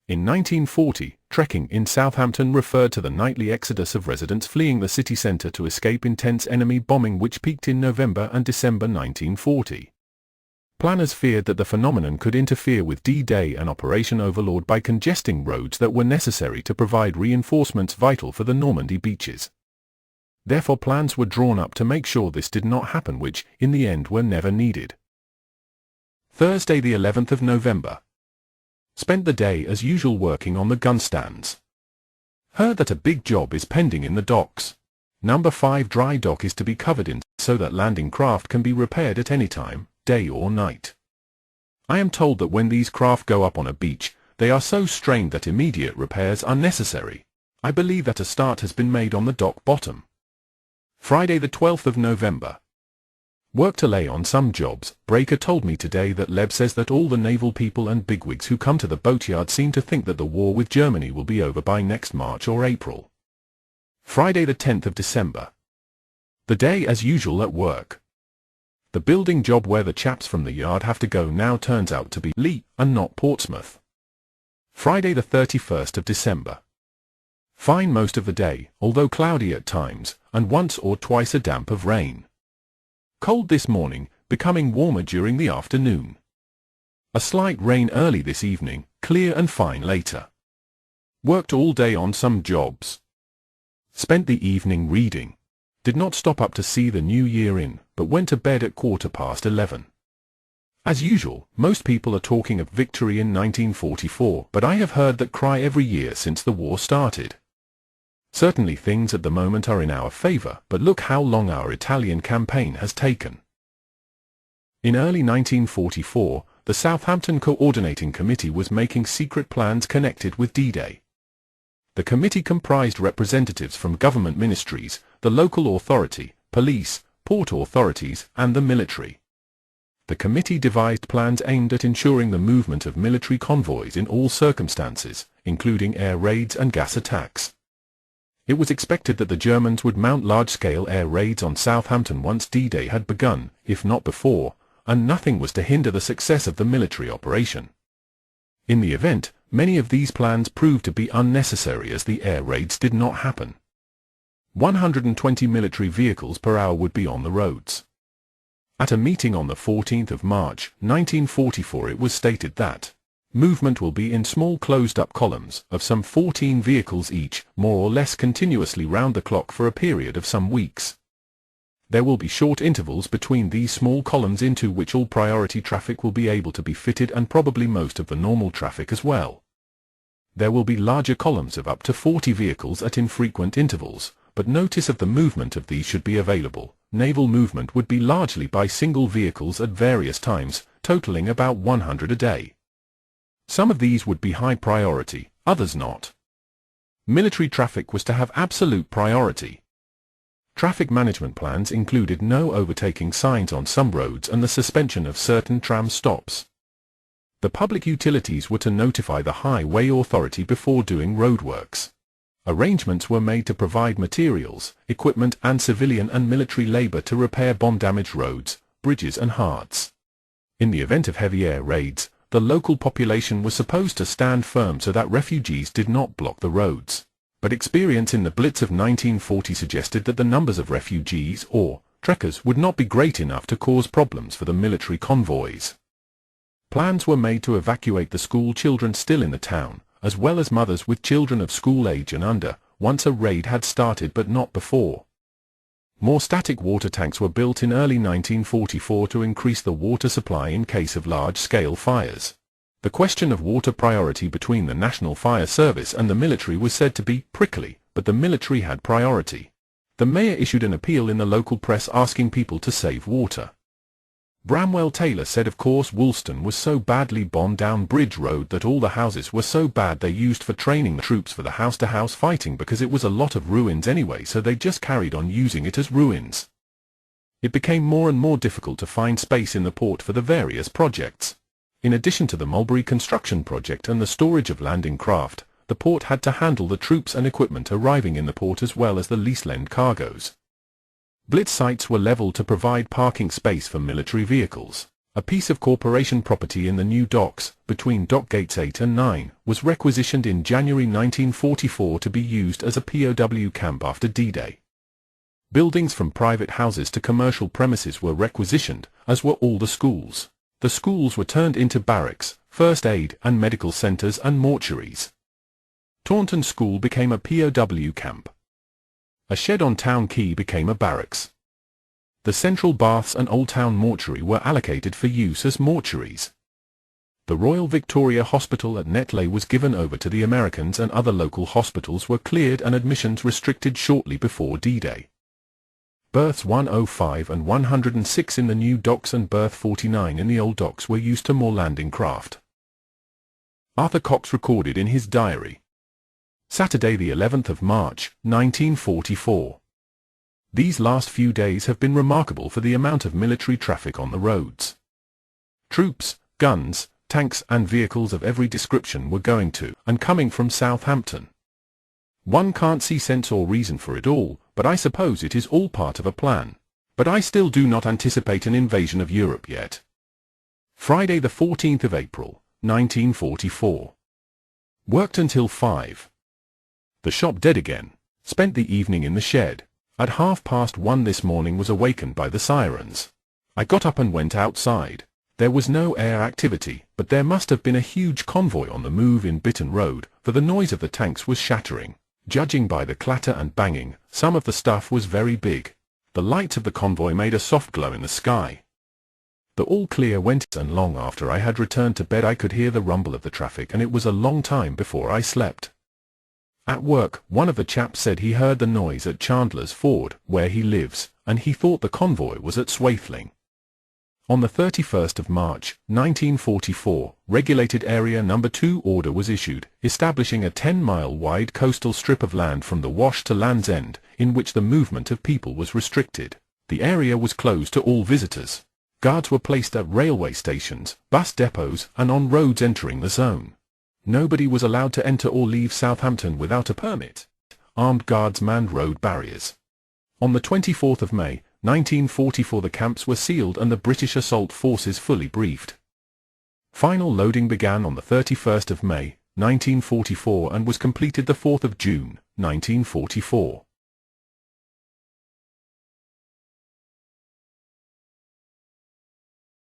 In 1940, trekking in Southampton referred to the nightly exodus of residents fleeing the city centre to escape intense enemy bombing which peaked in November and December 1940. Planners feared that the phenomenon could interfere with D-Day and Operation Overlord by congesting roads that were necessary to provide reinforcements vital for the Normandy beaches. Therefore plans were drawn up to make sure this did not happen, which, in the end, were never needed. Thursday the 11th of November. Spent the day as usual working on the gun stands. Heard that a big job is pending in the docks. Number 5 dry dock is to be covered in so that landing craft can be repaired at any time, day or night. I am told that when these craft go up on a beach, they are so strained that immediate repairs are necessary. I believe that a start has been made on the dock bottom. Friday the 12th of November. Work to lay on some jobs. Breaker told me today that Leb says that all the naval people and bigwigs who come to the boatyard seem to think that the war with Germany will be over by next March or April. Friday the 10th of December. The day as usual at work. The building job where the chaps from the yard have to go now turns out to be Lee and not Portsmouth. Friday the 31st of December. Fine most of the day, although cloudy at times, and once or twice a damp of rain. Cold this morning, becoming warmer during the afternoon. A slight rain early this evening, clear and fine later. Worked all day on some jobs. Spent the evening reading. Did not stop up to see the new year in, but went to bed at 11:15. As usual, most people are talking of victory in 1944, but I have heard that cry every year since the war started. Certainly things at the moment are in our favor, but look how long our Italian campaign has taken. In early 1944, the Southampton Coordinating Committee was making secret plans connected with D-Day. The committee comprised representatives from government ministries, the local authority, police, port authorities, and the military. The committee devised plans aimed at ensuring the movement of military convoys in all circumstances, including air raids and gas attacks. It was expected that the Germans would mount large-scale air raids on Southampton once D-Day had begun, if not before, and nothing was to hinder the success of the military operation. In the event, many of these plans proved to be unnecessary as the air raids did not happen. 120 military vehicles per hour would be on the roads. At a meeting on the 14th of March, 1944 it was stated that movement will be in small closed-up columns of some 14 vehicles each, more or less continuously round the clock for a period of some weeks. There will be short intervals between these small columns into which all priority traffic will be able to be fitted and probably most of the normal traffic as well. There will be larger columns of up to 40 vehicles at infrequent intervals, but notice of the movement of these should be available. Naval movement would be largely by single vehicles at various times, totaling about 100 a day. Some of these would be high priority, others not. Military traffic was to have absolute priority. Traffic management plans included no overtaking signs on some roads and the suspension of certain tram stops. The public utilities were to notify the highway authority before doing roadworks. Arrangements were made to provide materials, equipment and civilian and military labor to repair bomb-damaged roads, bridges and hearts. In the event of heavy air raids, the local population was supposed to stand firm so that refugees did not block the roads. But experience in the Blitz of 1940 suggested that the numbers of refugees or trekkers would not be great enough to cause problems for the military convoys. Plans were made to evacuate the school children still in the town, as well as mothers with children of school age and under, once a raid had started but not before. More static water tanks were built in early 1944 to increase the water supply in case of large-scale fires. The question of water priority between the National Fire Service and the military was said to be prickly, but the military had priority. The mayor issued an appeal in the local press asking people to save water. Bramwell Taylor said of course Woolston was so badly bombed down Bridge Road that all the houses were so bad they used for training the troops for the house-to-house fighting because it was a lot of ruins anyway, so they just carried on using it as ruins. It became more and more difficult to find space in the port for the various projects. In addition to the Mulberry construction project and the storage of landing craft, the port had to handle the troops and equipment arriving in the port as well as the lease-lend cargoes. Blitz sites were leveled to provide parking space for military vehicles. A piece of corporation property in the new docks, between dock gates 8 and 9, was requisitioned in January 1944 to be used as a POW camp after D-Day. Buildings from private houses to commercial premises were requisitioned, as were all the schools. The schools were turned into barracks, first aid and medical centers and mortuaries. Taunton School became a POW camp. A shed on Town Quay became a barracks. The Central Baths and Old Town Mortuary were allocated for use as mortuaries. The Royal Victoria Hospital at Netley was given over to the Americans, and other local hospitals were cleared and admissions restricted shortly before D-Day. Berths 105 and 106 in the new docks and berth 49 in the old docks were used to moor landing craft. Arthur Cox recorded in his diary. Saturday the 11th of March, 1944. These last few days have been remarkable for the amount of military traffic on the roads. Troops, guns, tanks and vehicles of every description were going to and coming from Southampton. One can't see sense or reason for it all, but I suppose it is all part of a plan. But I still do not anticipate an invasion of Europe yet. Friday the 14th of April, 1944. Worked until 5. The shop dead again. Spent the evening in the shed. At 1:30 this morning was awakened by the sirens. I got up and went outside. There was no air activity, but there must have been a huge convoy on the move in Bitton Road, for the noise of the tanks was shattering. Judging by the clatter and banging, some of the stuff was very big. The lights of the convoy made a soft glow in the sky. The all clear went, and long after I had returned to bed I could hear the rumble of the traffic, and it was a long time before I slept. At work, one of the chaps said he heard the noise at Chandler's Ford, where he lives, and he thought the convoy was at Swatling. On the 31st of March, 1944, Regulated Area No. 2 order was issued, establishing a 10-mile-wide coastal strip of land from the Wash to Land's End, in which the movement of people was restricted. The area was closed to all visitors. Guards were placed at railway stations, bus depots, and on roads entering the zone. Nobody was allowed to enter or leave Southampton without a permit. Armed guards manned road barriers. On the 24th of May, 1944 the camps were sealed and the British assault forces fully briefed. Final loading began on the 31st of May, 1944 and was completed the 4th of June, 1944.